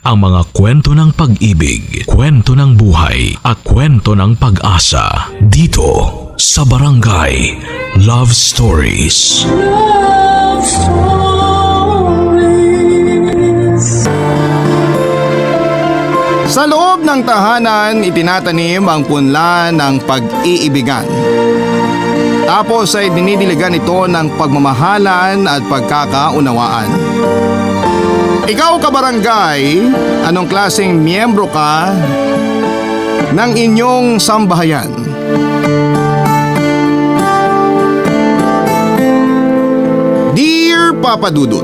ang mga kwento ng pag-ibig, kwento ng buhay at kwento ng pag-asa dito sa Barangay Love Stories. Love Stories. Sa loob ng tahanan, itinatanim ang punla ng pag-iibigan. Tapos ay dinidiligan ito ng pagmamahalan at pagkakaunawaan. Ikaw kabarangay, anong klaseng miyembro ka ng inyong sambahayan? Dear Papa Dudut,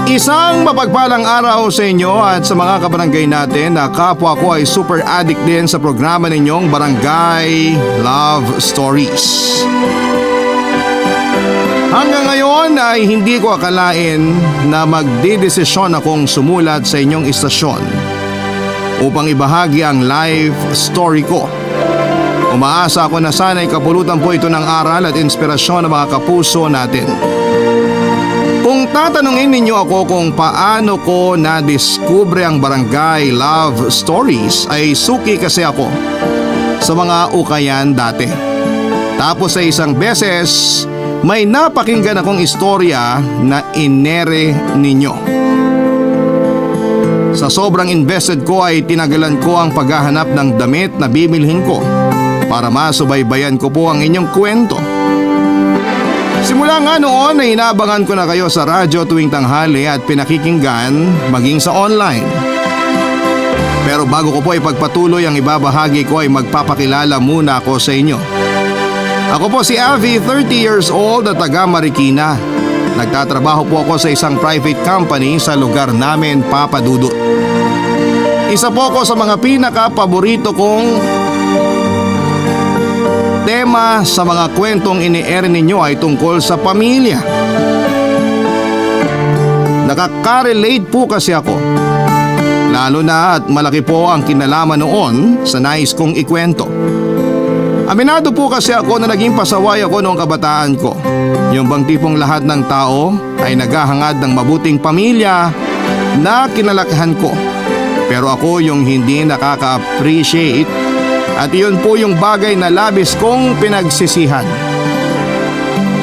isang mapagpalang araw sa inyo at sa mga kabarangay natin na kapwa ko ay super addict din sa programa ninyong Barangay Love Stories. Hanggang ngayon ay hindi ko akalain na magdedesisyon akong sumulat sa inyong istasyon upang ibahagi ang life story ko. Umaasa ako na sana'y kapulutan po ito ng aral at inspirasyon ng mga kapuso natin. Kung tatanungin ninyo ako kung paano ko na-discover ang Barangay Love Stories ay suki kasi ako sa mga ukayan dati. Tapos sa isang beses, may napakinggan akong istorya na inere ninyo. Sa sobrang invested ko ay tinagalan ko ang paghahanap ng damit na bibilhin ko para masubaybayan ko po ang inyong kwento. Simula nga noon ay inabangan ko na kayo sa radyo tuwing tanghali at pinakikinggan maging sa online. Pero bago ko po ipagpatuloy ang ibabahagi ko ay magpapakilala muna ako sa inyo. Ako po si Avi, 30 years old at taga Marikina. Nagtatrabaho po ako sa isang private company sa lugar namin, Papa Dudut. Isa po ako sa mga pinaka-paborito kong tema sa mga kwentong ini-air ninyo ay tungkol sa pamilya. Nakaka-relate po kasi ako. Lalo na at malaki po ang kinalaman noon sa nais kong ikwento. Aminado po kasi ako na naging pasaway ako noong kabataan ko. Yung bang tipong lahat ng tao ay naghahangad ng mabuting pamilya na kinalakihan ko. Pero ako yung hindi nakaka-appreciate at iyon po yung bagay na labis kong pinagsisihan.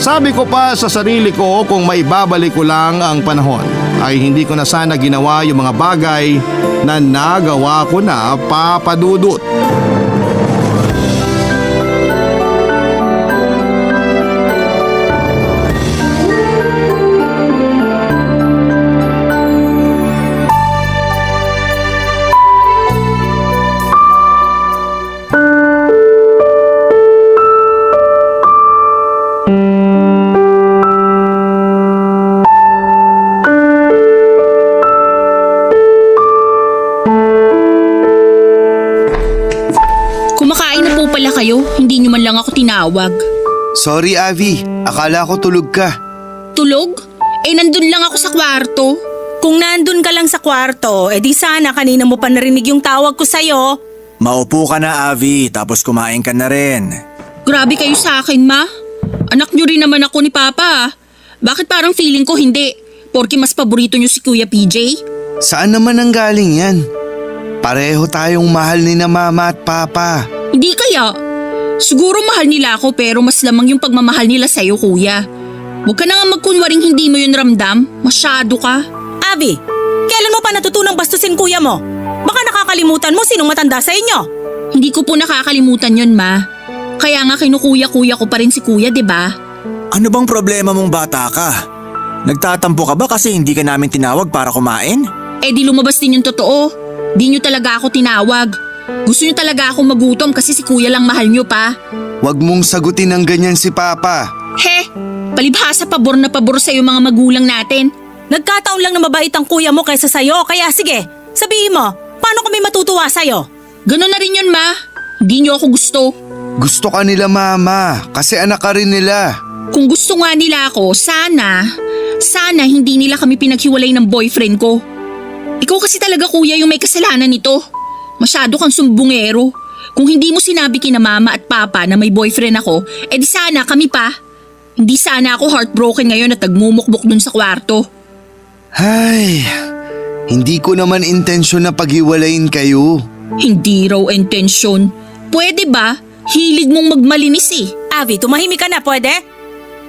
Sabi ko pa sa sarili ko kung maibabalik ko lang ang panahon ay hindi ko na sana ginawa yung mga bagay na nagawa ko na, Papa Dudut. Hindi nyo man lang ako tinawag. Sorry, Avi. Akala ko tulog ka. Tulog? Nandun lang ako sa kwarto. Kung nandun ka lang sa kwarto, di sana kanina mo pa narinig yung tawag ko sa'yo. Maupo ka na, Avi, tapos kumain ka na rin. Grabe kayo sa akin, ma. Anak nyo rin naman ako ni Papa. Bakit parang feeling ko hindi? Porke mas paborito nyo si Kuya PJ? Saan naman ang galing yan? Pareho tayong mahal ni na Mama at Papa. Hindi kaya. Siguro mahal nila ako pero mas lamang yung pagmamahal nila sa'yo, Kuya. Huwag ka na nga magkunwaring hindi mo yun ramdam. Masyado ka. Avi, kailan mo pa natutunang bastusin kuya mo? Baka nakakalimutan mo sinong matanda sa inyo. Hindi ko po nakakalimutan yun, ma. Kaya nga kinukuya-kuya ko pa rin si Kuya, 'di ba? Ano bang problema mong bata ka? Nagtatampo ka ba kasi hindi ka namin tinawag para kumain? Di lumabas din yung totoo. Di nyo talaga ako tinawag. Gusto nyo talaga akong magutom kasi si Kuya lang mahal nyo pa. Huwag mong sagutin ng ganyan si Papa. He, palibhasa pabor na pabor sa'yo mga magulang natin. Nagkataon lang na mabait ang kuya mo kaysa sa'yo, kaya sige, sabihin mo, paano kami matutuwa sa'yo? Ganon na rin yun, ma. Hindi nyo ako gusto. Gusto ka nila, Mama, kasi anak ka rin nila. Kung gusto nga nila ako, sana hindi nila kami pinaghiwalay ng boyfriend ko. Ikaw kasi talaga, Kuya, yung may kasalanan nito. Masyado kang sumbungero. Kung hindi mo sinabi kina Mama at Papa na may boyfriend ako, di sana kami pa. Hindi sana ako heartbroken ngayon at nagmumukbok dun sa kwarto. Ay, Hindi ko naman intensyon na paghiwalayin kayo. Hindi raw intensyon. Pwede ba? Hilig mong magmalinis eh. Avi, tumahimik ka na, pwede?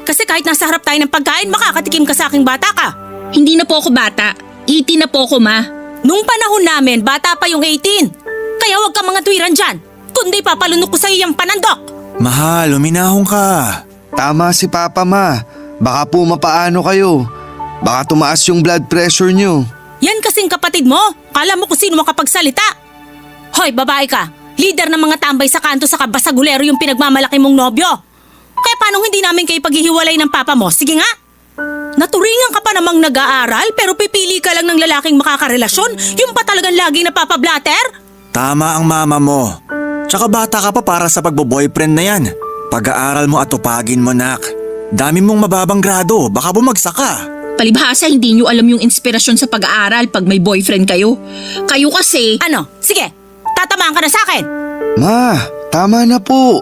Kasi kahit nasa harap tayo ng pagkain, makakatikim ka sa aking bata ka. Hindi na po ako bata. 18 na po ako, ma. Nung panahon namin, bata pa yung 18. Kaya huwag ka mga tuwiran dyan. Kundi papalunok ko sa iyo yung panandok. Mahal, uminahon ka. Tama si Papa, Ma. Baka po mapaano kayo. Baka tumaas yung blood pressure nyo. Yan kasing kapatid mo. Kala mo kung sino makapagsalita. Hoy, babae ka. Leader ng mga tambay sa kanto sa kabasagulero yung pinagmamalaki mong nobyo. Kaya paano hindi namin kayo paghihiwalay ng papa mo? Sige nga. Naturingan ka pa namang nag-aaral pero pipili ka lang ng lalaking makakarelasyon? Yung pa talagang laging napapablatter? Tama ang mama mo. Tsaka bata ka pa para sa pagbo-boyfriend na yan. Pag-aaral mo at tupagin mo, nak. Dami mong mababang grado, baka bumagsak ka. Palibhasa, hindi nyo alam yung inspirasyon sa pag-aaral pag may boyfriend kayo. Kayo kasi… Ano? Sige, tatamaan ka na sa akin. Ma, tama na po.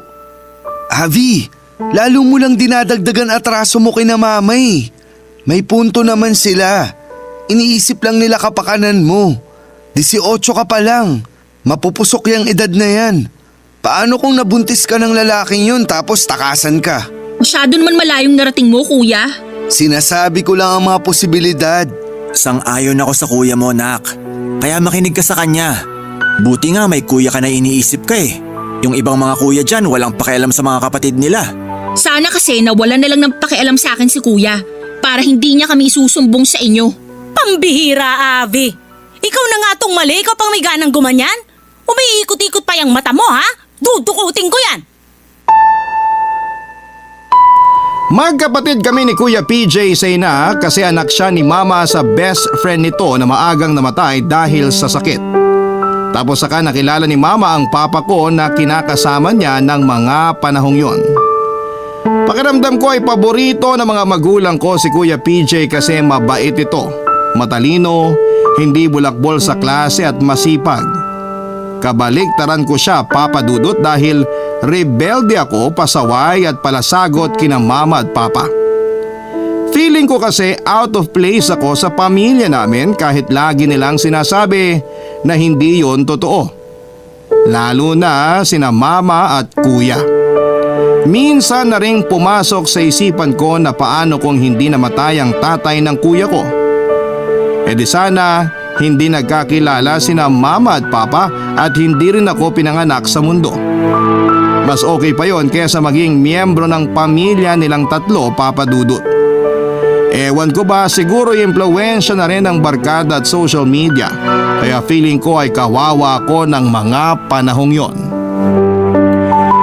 Avi, lalo mo lang dinadagdagan atraso mo kina mama eh. May punto naman sila. Iniisip lang nila kapakanan mo. 18 ka pa lang. Mapupusok yung edad na yan. Paano kung nabuntis ka ng lalaking yun tapos takasan ka? Masyado naman malayong narating mo, kuya. Sinasabi ko lang ang mga posibilidad. Sang-ayon ako sa kuya mo, nak. Kaya makinig ka sa kanya. Buti nga may kuya ka na iniisip ka eh. Yung ibang mga kuya dyan walang pakialam sa mga kapatid nila. Sana kasi nawala na lang ng pakialam sa akin si kuya para hindi niya kami isusumbong sa inyo. Pambihira, Avi. Ikaw na nga tong mali, ikaw pang may ganang gumanyan. Umiikot-ikot pa yung mata mo, ha? Dudukutin ko yan. Magkapatid kami ni Kuya PJ Sena kasi anak siya ni Mama sa best friend nito na maagang namatay dahil sa sakit. Tapos saka nakilala ni Mama ang papa ko na kinakasama niya ng mga panahong yon. Pakiramdam ko ay paborito ng mga magulang ko si Kuya PJ kasi mabait ito, matalino, hindi bulakbol sa klase at masipag. Kabaliktaran ko siya, Papa Dudut, dahil rebelde ako, pasaway at palasagot kina Mama at Papa. Feeling ko kasi out of place ako sa pamilya namin kahit lagi nilang sinasabi na hindi yon totoo. Lalo na sina Mama at Kuya. Minsan na ring pumasok sa isipan ko na paano kung hindi namatay ang tatay ng kuya ko. E di sana hindi nagkakilala sina Mama at Papa at hindi rin ako pinanganak sa mundo. Mas okay pa yon kaysa maging miyembro ng pamilya nilang tatlo, Papa Dudut. Ewan ko ba, siguro impluwensya na rin ng barkada at social media kaya feeling ko ay kawawa ako ng mga panahong yon.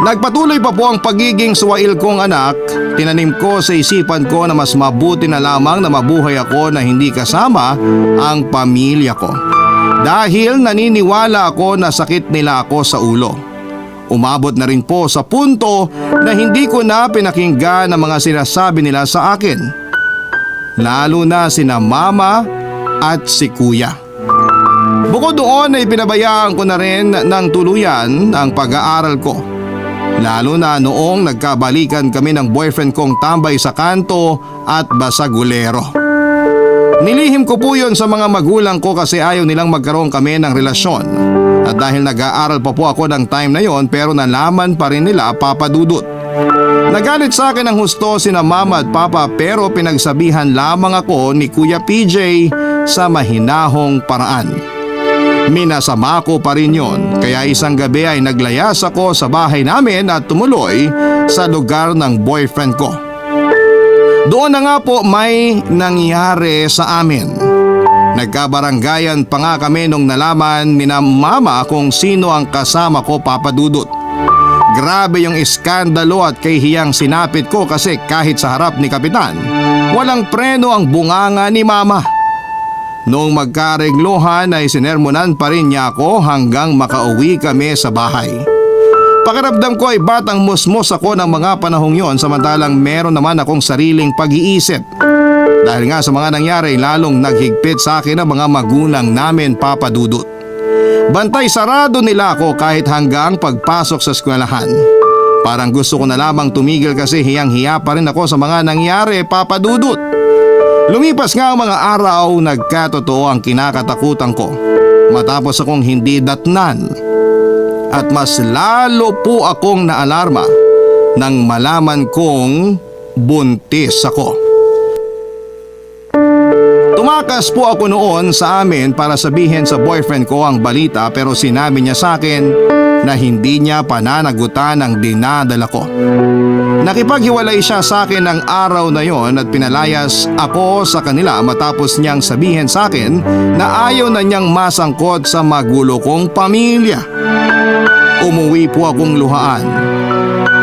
Nagpatuloy pa po ang pagiging suwail kong anak. Tinanim ko sa isipan ko na mas mabuti na lamang na mabuhay ako na hindi kasama ang pamilya ko. Dahil naniniwala ako na sakit nila ako sa ulo. Umabot na rin po sa punto na hindi ko na pinakinggan ang mga sinasabi nila sa akin. Lalo na sina Mama at si Kuya. Bukod doon ay pinabayaan ko na rin ng tuluyan ang pag-aaral ko. Lalo na noong nagkabalikan kami ng boyfriend kong tambay sa kanto at basagulero. Nilihim ko po yun sa mga magulang ko kasi ayaw nilang magkaroon kami ng relasyon. At dahil nag-aaral pa po ako ng time na yon pero nalaman pa rin nila, Papa Dudut. Nagalit sa akin ang husto sina Mama at Papa pero pinagsabihan lamang ako ni Kuya PJ sa mahinahong paraan. Minasama ko pa rin yon kaya isang gabi ay naglayas ako sa bahay namin at tumuloy sa lugar ng boyfriend ko. Doon na nga po may nangyari sa amin. Nagkabaranggayan pa nga kami nung nalaman ni na Mama kung sino ang kasama ko, Papa Dudut. Grabe yung iskandalo at kahihiyang sinapit ko kasi kahit sa harap ni Kapitan, walang preno ang bunganga ni Mama. Noong magkareglohan ay sinermonan pa rin niya ako hanggang makauwi kami sa bahay. Pakiramdam ko ay batang musmos ako ng mga panahong yon samantalang meron naman akong sariling pag-iisip. Dahil nga sa mga nangyari lalong naghigpit sa akin ang mga magulang namin, Papa Dudut. Bantay sarado nila ako kahit hanggang pagpasok sa eskwelahan. Parang gusto ko na lamang tumigil kasi hiyang-hiya pa rin ako sa mga nangyari, Papa Dudut. Lumipas nga ang mga araw, nagkatotoo ang kinakatakutan ko matapos akong hindi datnan. At mas lalo po akong naalarma nang malaman kong buntis ako. Tumakas po ako noon sa amin para sabihin sa boyfriend ko ang balita, pero sinabi niya sa akin na hindi niya pananagutan ang dinadala ko. Nakipaghiwalay siya sa akin ng araw na yon at pinalayas ako sa kanila matapos niyang sabihin sa akin na ayaw na niyang masangkot sa magulo kong pamilya. Umuwi po akong luhaan,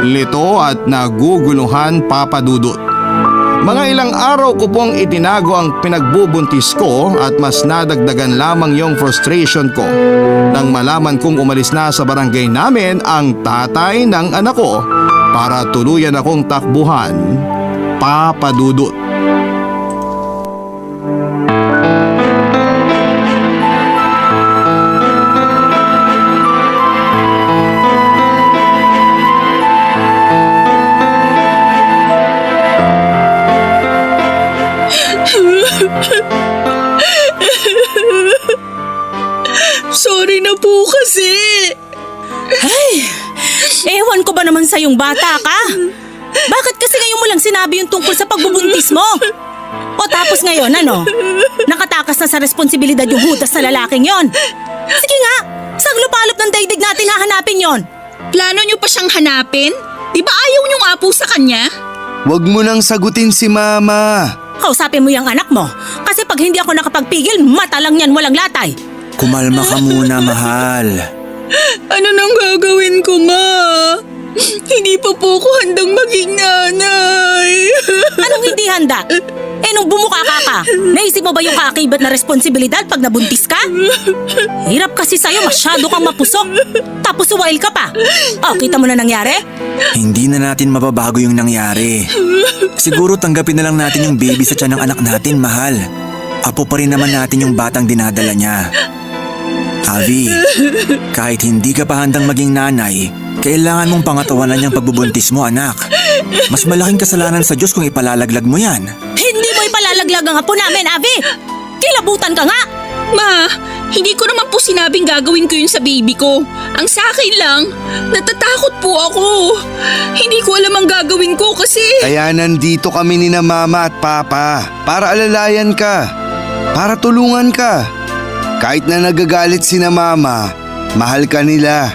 lito at naguguluhan, Papa Dudut. Mga ilang araw ko pong itinago ang pinagbubuntis ko at mas nadagdagan lamang yung frustration ko nang malaman kong umalis na sa barangay namin ang tatay ng anak ko para tuluyan akong takbuhan, Papa Dudut. Sorry na po kasi. Ewan ko ba naman sa yung bata ka? Bakit kasi ngayon mo lang sinabi yung tungkol sa pagbubuntis mo? O tapos ngayon ano? Nakatakas na sa responsibilidad yung hudas na lalaking yon. Sige nga, sang lupalop ng daigdig natin hahanapin yon. Plano niyo pa siyang hanapin? Di ba ayaw niyong apo sa kanya? Huwag mo nang sagutin si Mama. Kausapin mo yung anak mo. Kasi pag hindi ako nakapagpigil, mata lang yan walang latay. Kumalma ka muna, mahal. Ano nang gagawin ko, Ma? Hindi pa po ako handang maging nanay. Anong hindi handa? Nung bumuka ka, naisip mo ba yung kaakibat na responsibilidad pag nabuntis ka? Hirap kasi sa'yo, masyado kang mapusok. Tapos suwail ka pa. Kita mo na nangyari? Hindi na natin mababago yung nangyari. Siguro tanggapin na lang natin yung baby sa tiyan ng anak natin, mahal. Apo pa rin naman natin yung batang dinadala niya. Avi, kahit hindi ka pa handang maging nanay, kailangan mong pangatawanan yung pagbubuntis mo, anak. Mas malaking kasalanan sa Diyos kung ipalalaglag mo yan. Hindi mo ipalalaglag ang apo namin, Avi! Kilabutan ka nga! Ma, hindi ko naman po sinabing gagawin ko yun sa baby ko. Ang sa akin lang, natatakot po ako. Hindi ko alam ang gagawin ko kasi... Kaya nandito kami ni na Mama at Papa para alalayan ka, para tulungan ka. Kahit na nagagalit si na Mama, mahal ka nila.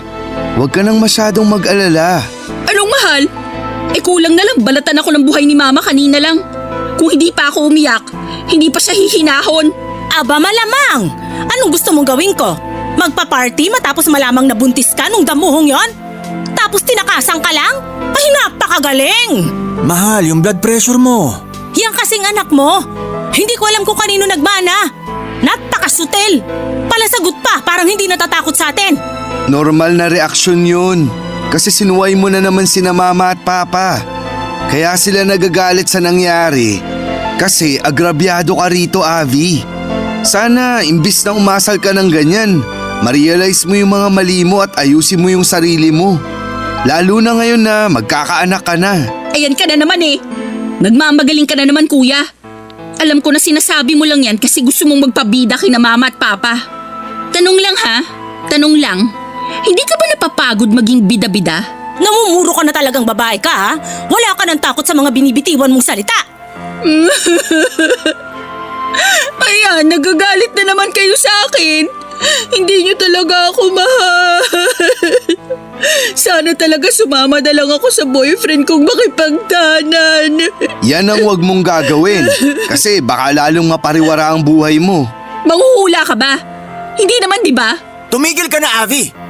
Huwag ka nang masyadong mag-alala. Anong mahal? Kulang na lang balatan ako ng buhay ni Mama kanina lang. Kung hindi pa ako umiyak, hindi pa siya hihinahon. Aba malamang! Anong gusto mong gawin ko? Magpa-party matapos malamang nabuntis ka nung damuhong yon? Tapos tinakasan ka lang? Ay napakagaling! Mahal, yung blood pressure mo. Yan kasing anak mo. Hindi ko alam kung kanino nagmana. Napakasutel! Palasagot pa, parang hindi natatakot sa atin. Normal na reaksyon yun. Kasi sinuway mo na naman sina Mama at Papa. Kaya sila nagagalit sa nangyari. Kasi agrabyado ka rito, Avi. Sana imbis na umasal ka ng ganyan, ma-realize mo yung mga mali mo at ayusin mo yung sarili mo. Lalo na ngayon na magkakaanak ka na. Ayan ka na naman eh. Nagmamagaling ka na naman, kuya. Alam ko na sinasabi mo lang yan kasi gusto mong magpabida kina Mama at Papa. Tanong lang ha, tanong lang. Hindi ka ba napapagod maging bida-bida? Namumuro ka na talagang babae ka ha? Wala ka nang takot sa mga binibitiwan mong salita. Ayan, nagagalit na naman kayo sa akin. Hindi niyo talaga ako mahal. Sana talaga sumama na lang ako sa boyfriend kong makipagtanan. Yan ang wag mong gagawin. Kasi baka lalong mapariwara ang buhay mo. Manghuhula ka ba? Hindi naman, di ba? Tumigil ka na, Avi!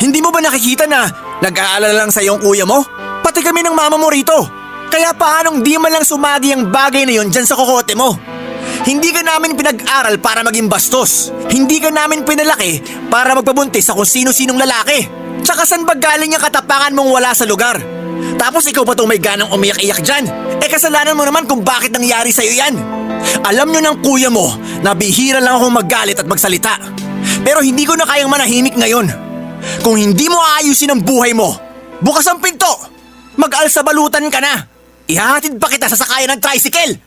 Hindi mo ba nakikita na nag-aalala lang sa iyong kuya mo? Pati kami ng mama mo rito. Kaya paanong di man lang sumagi ang bagay na yon dyan sa kokote mo? Hindi ka namin pinag-aral para maging bastos. Hindi ka namin pinalaki para magpabuntis sa kung sino-sinong lalaki. Tsaka saan ba galing yung katapangan mong wala sa lugar? Tapos ikaw pa itong may ganang umiyak-iyak dyan. Kasalanan mo naman kung bakit nangyari sa'yo yan. Alam nyo ng kuya mo na bihira lang akong maggalit at magsalita. Pero hindi ko na kayang manahimik ngayon. Kung hindi mo aayusin ang buhay mo, bukas ang pinto! Mag-alsabalutan ka na! Ihahatid pa kita sa sakayan ng tricycle!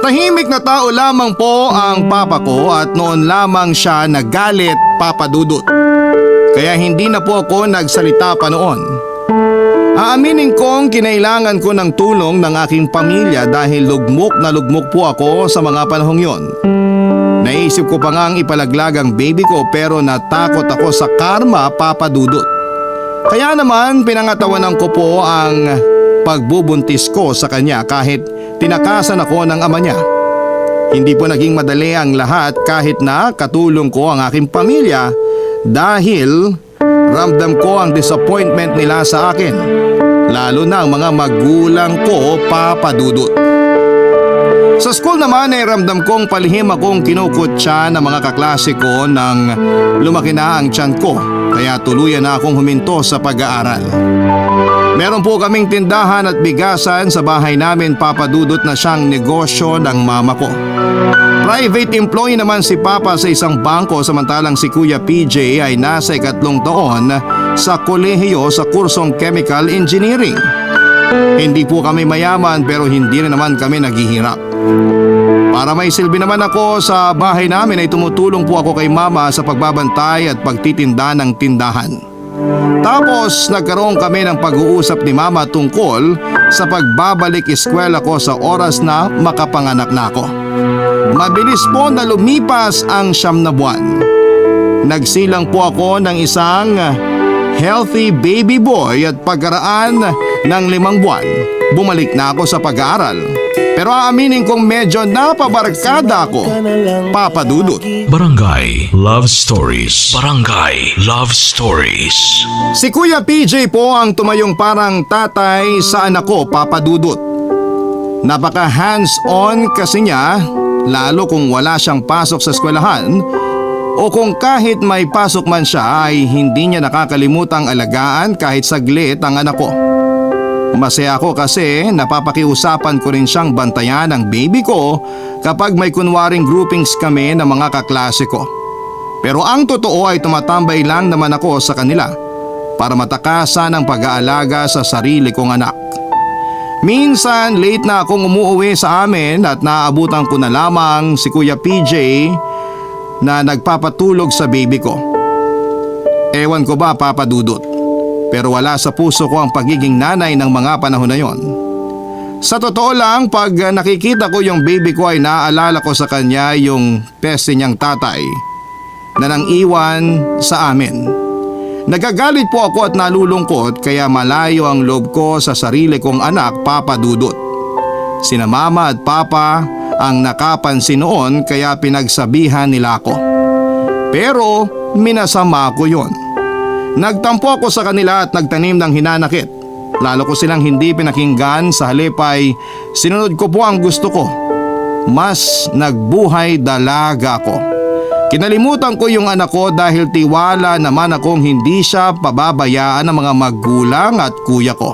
Matahimik na tao lamang po ang papa ko at noon lamang siya nagalit, Papa Dudut. Kaya hindi na po ako nagsalita pa noon. Aaminin kong kinailangan ko ng tulong ng aking pamilya dahil lugmok na lugmok po ako sa mga panahong yon. Naisip ko pa ngang ipalaglag ang baby ko pero natakot ako sa karma, Papa Dudut. Kaya naman pinangatawanan ko po ang pagbubuntis ko sa kanya kahit tinakasan ako ng ama niya. Hindi po naging madali ang lahat kahit na katulong ko ang aking pamilya dahil ramdam ko ang disappointment nila sa akin. Lalo na ang mga magulang ko, Papa Dudut. Sa school naman ay ramdam kong palihim akong kinukutya ng mga kaklase ko nang lumaki na ang tiyan ko. Kaya tuluyan na akong huminto sa pag-aaral. Meron po kaming tindahan at bigasan sa bahay namin, Papa Dudut, na siyang negosyo ng mama ko. Private employee naman si Papa sa isang bangko samantalang si Kuya PJ ay nasa 3 taon sa kolehiyo sa kursong Chemical Engineering. Hindi po kami mayaman pero hindi rin naman kami naghihirap. Para may silbi naman ako sa bahay namin ay tumutulong po ako kay Mama sa pagbabantay at pagtitinda ng tindahan. Tapos nagkaroon kami ng pag-uusap ni Mama tungkol sa pagbabalik eskwela ko sa oras na makapanganak na ako. Mabilis po na lumipas ang 9 na buwan. Nagsilang po ako ng isang healthy baby boy at pagkaraan ng 5 buwan, bumalik na ako sa pag-aaral. Pero aaminin kong medyo napabarkada ako, Papa Dudut. Barangay Love Stories. Barangay Love Stories. Si Kuya PJ po ang tumayong parang tatay sa anak ko, Papa Dudut. Napaka hands-on kasi niya, lalo kung wala siyang pasok sa eskwelahan o kung kahit may pasok man siya ay hindi niya nakakalimutang alagaan kahit saglit ang anak ko. Masaya ako kasi napapakiusapan ko rin siyang bantayan ng baby ko kapag may kunwaring groupings kami ng mga kaklase ko. Pero ang totoo ay tumatambay lang naman ako sa kanila para matakasan ang pag-aalaga sa sarili kong anak. Minsan late na akong umuuwi sa amin at naaabutan ko na lamang si Kuya PJ na nagpapatulog sa baby ko. Ewan ko ba, Papa Dudut, pero wala sa puso ko ang pagiging nanay ng mga panahon na yon. Sa totoo lang, pag nakikita ko yung baby ko ay naaalala ko sa kanya yung peste niyang tatay na nang iwan sa amin. Nagagalit po ako at nalulungkot kaya malayo ang loob ko sa sarili kong anak, Papa Dudut. Sina Mama at Papa ang nakapansin noon kaya pinagsabihan nila ako. Pero minasama ko yon. Nagtampo ako sa kanila at nagtanim ng hinanakit. Lalo ko silang hindi pinakinggan, sa halip ay sinunod ko po ang gusto ko. Mas nagbuhay dalaga ako. Kinalimutan ko yung anak ko dahil tiwala naman akong hindi siya pababayaan ng mga magulang at kuya ko.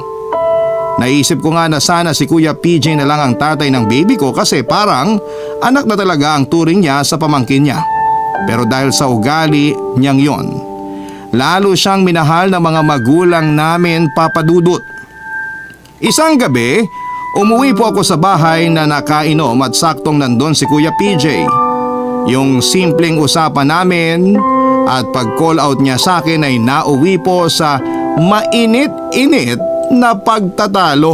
Naisip ko nga na sana si Kuya PJ na lang ang tatay ng baby ko kasi parang anak na talaga ang turing niya sa pamangkin niya. Pero dahil sa ugali niyang yon, lalo siyang minahal ng mga magulang namin, Papa Dudut. Isang gabi, umuwi po ako sa bahay na nakainom at saktong nandun si Kuya PJ. Yung simpleng usapan namin at pag-call out niya sa akin ay nauwi po sa mainit-init na pagtatalo.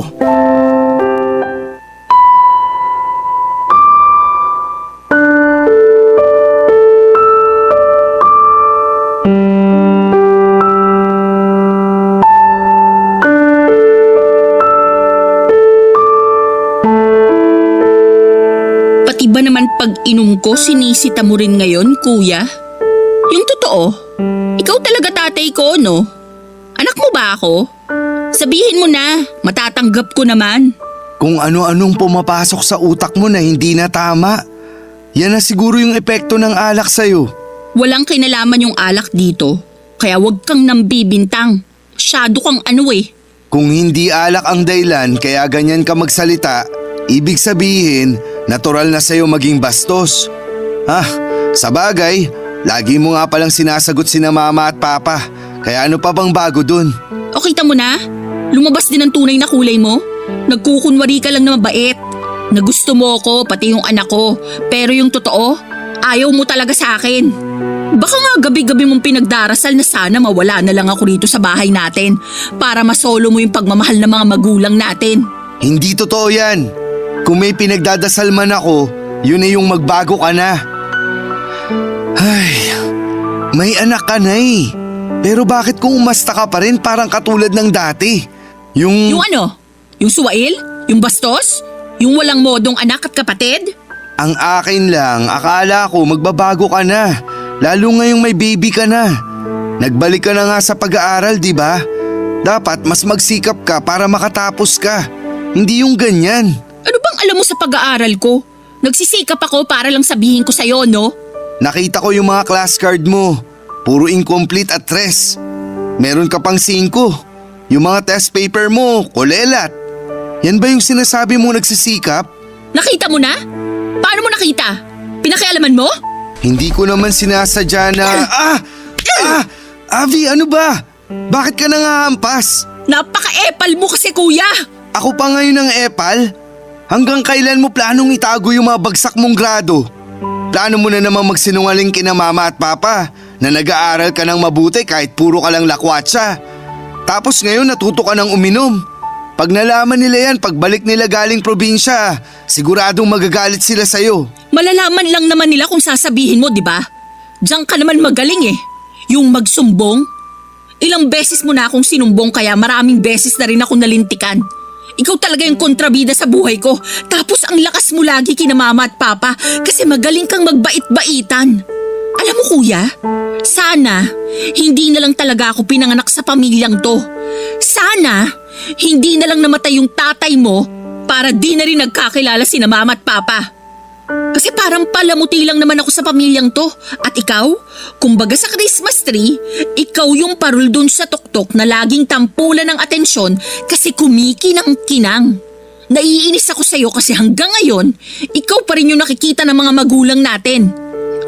Pati ba naman pag inom ko, sinisita mo rin ngayon, kuya? Yung totoo, ikaw talaga tatay ko, no? Anak mo ba ako? Sabihin mo na, matatanggap ko naman. Kung ano-anong pumapasok sa utak mo na hindi na tama, yan na siguro yung epekto ng alak sa'yo. Walang kinalaman yung alak dito, kaya wag kang nambibintang. Masyado kang ano eh. Kung hindi alak ang dahilan kaya ganyan ka magsalita, ibig sabihin, natural na sa'yo maging bastos. Sa bagay, lagi mo nga palang sinasagot sina Mama at Papa, kaya ano pa bang bago dun? O kita mo na? Lumabas din ang tunay na kulay mo? Nagkukunwari ka lang na mabait. na gusto mo ko pati yung anak ko. Pero yung totoo, ayaw mo talaga sa akin. Baka nga gabi-gabi mong pinagdarasal na sana mawala na lang ako rito sa bahay natin para masolo mo yung pagmamahal ng mga magulang natin. Hindi totoo yan. Kung may pinagdadasal man ako, yun na yung magbago ka na. Ay, may anak ka na eh. Pero bakit kung umasta ka pa rin parang katulad ng dati? Yung ano? Yung suwail? Yung bastos? Yung walang modong anak at kapatid? Ang akin lang, akala ko magbabago ka na. Lalo ngayong may baby ka na. Nagbalik ka na nga sa pag-aaral, di ba? Dapat mas magsikap ka para makatapos ka. Hindi yung ganyan. Ano bang alam mo sa pag-aaral ko? Nagsisikap ako para lang sabihin ko sa'yo, no? Nakita ko yung mga class card mo. Puro incomplete at 3. Meron ka pang 5. Yung mga test paper mo, kulelat. Yan ba yung sinasabi mo nagsisikap? Nakita mo na? Paano mo nakita? Pinakialaman mo? Hindi ko naman sinasadya na… Avi, ano ba? Bakit ka nangahampas? Napaka-epal mo kasi, kuya! Ako pa ngayon ang epal? Hanggang kailan mo planong itago yung mga bagsak mong grado? Plano mo na namang magsinungaling kina mama at papa na nag-aaral ka ng mabuti kahit puro ka lang lakwatsa. Tapos ngayon natuto ka ng uminom. Pag nalaman nila yan, pagbalik nila galing probinsya, siguradong magagalit sila sa'yo. Malalaman lang naman nila kung sasabihin mo, di ba? Diyan ka naman magaling eh. Yung magsumbong. Ilang beses mo na akong sinumbong kaya maraming beses na rin ako nalintikan. Ikaw talaga yung kontrabida sa buhay ko. Tapos ang lakas mo lagi kina mama at papa kasi magaling kang magbait-baitan. Alam mo kuya, sana hindi na lang talaga ako pinanganak sa pamilyang to. Sana hindi na lang namatay yung tatay mo para di na rin nagkakilala sina mama at papa. Kasi parang palamuti lang naman ako sa pamilyang to. At ikaw, kumbaga sa Christmas tree, ikaw yung parol dun sa tuktok na laging tampulan ng atensyon kasi kumikinang-kinang. Naiinis ako sa'yo kasi hanggang ngayon, ikaw pa rin yung nakikita ng mga magulang natin.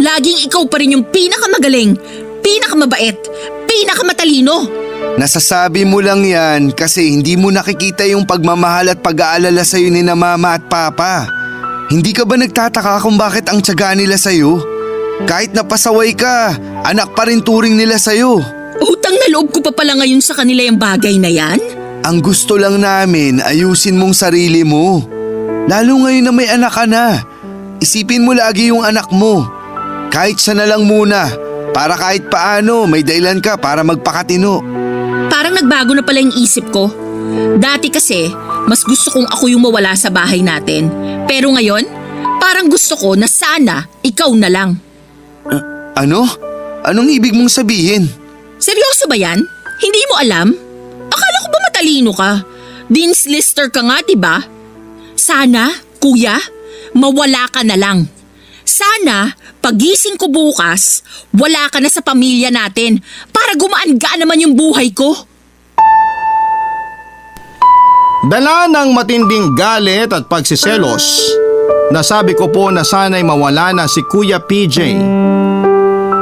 Laging ikaw pa rin yung pinakamagaling, pinakamabait, pinakamatalino. Nasasabi mo lang yan kasi hindi mo nakikita yung pagmamahal at pag-aalala sa'yo ni na mama at papa. Hindi ka ba nagtataka kung bakit ang tiyaga nila sa'yo? Kahit napasaway ka, anak pa rin turing nila sa'yo. Utang na loob ko pa pala ngayon sa kanila yung bagay na yan? Ang gusto lang namin, ayusin mong sarili mo. Lalo ngayon na may anak ka na. Isipin mo lagi yung anak mo. Kahit siya na lang muna, para kahit paano may dahilan ka para magpakatino. Parang nagbago na pala yung isip ko. Dati kasi, mas gusto kong ako yung mawala sa bahay natin. Pero ngayon, parang gusto ko na sana ikaw na lang. Ano? Anong ibig mong sabihin? Seryoso ba yan? Hindi mo alam? Akala ko ba matalino ka? Dean's Lister ka nga, diba? Sana, kuya, mawala ka na lang. Sana, pagising ko bukas, wala ka na sa pamilya natin para gumaan-gaan naman yung buhay ko. Dala ng matinding galit at pagsiselos, nasabi ko po na sana'y mawala na si Kuya PJ.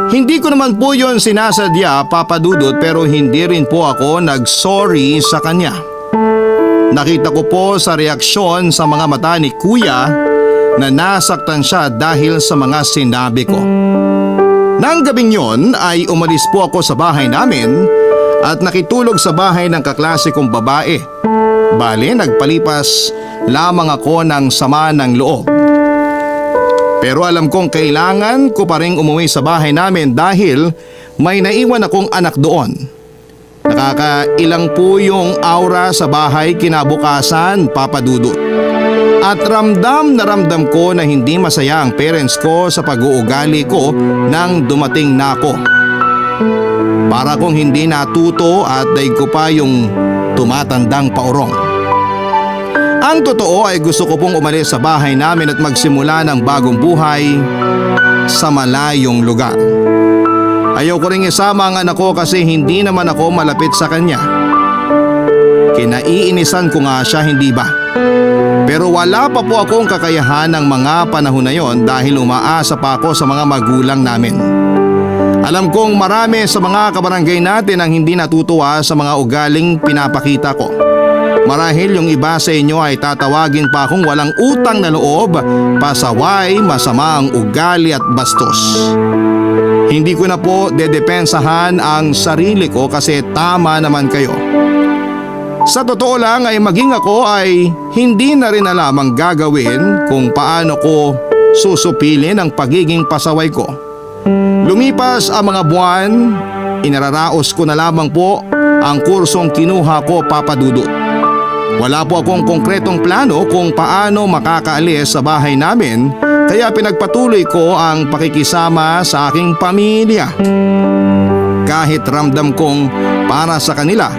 Hindi ko naman po yon sinasadya, Papa Dudut, pero hindi rin po ako nag-sorry sa kanya. Nakita ko po sa reaksyon sa mga mata ni Kuya na nasaktan siya dahil sa mga sinabi ko. Nang gabing yon ay umalis po ako sa bahay namin at nakitulog sa bahay ng kaklase kong babae. Bale, nagpalipas lamang ako ng sama ng loob. Pero alam kong kailangan ko pa rin umuwi sa bahay namin dahil may naiwan akong anak doon. Nakakailang po yung aura sa bahay kinabukasan, Papa Dudut. At ramdam na ramdam ko na hindi masaya ang parents ko sa pag-uugali ko nang dumating na ako. Para kong hindi natuto at daig ko pa yung tumatandang paurong. Ang totoo ay gusto ko pong umalis sa bahay namin at magsimula ng bagong buhay sa malayong lugar. Ayaw ko rin isama ang anak ko kasi hindi naman ako malapit sa kanya. Kinaiinisan ko nga siya, hindi ba? Pero wala pa po akong kakayahan ng mga panahon na yon dahil umaasa pa ako sa mga magulang namin. Alam kong marami sa mga kabarangay natin ang hindi natutuwa sa mga ugaling pinapakita ko. Marahil yung iba sa inyo ay tatawagin pa akong walang utang na loob, pasaway, masama ang ugali at bastos. Hindi ko na po dedepensahan ang sarili ko kasi tama naman kayo. Sa totoo lang ay maging ako ay hindi na rin alam ang gagawin kung paano ko susupilin ang pagiging pasaway ko. Lumipas ang mga buwan, inararaos ko na lamang po ang kursong kinuha ko, Papa Dudut. Wala po akong konkretong plano kung paano makakaalis sa bahay namin, kaya pinagpatuloy ko ang pakikisama sa aking pamilya. Kahit ramdam kong para sa kanila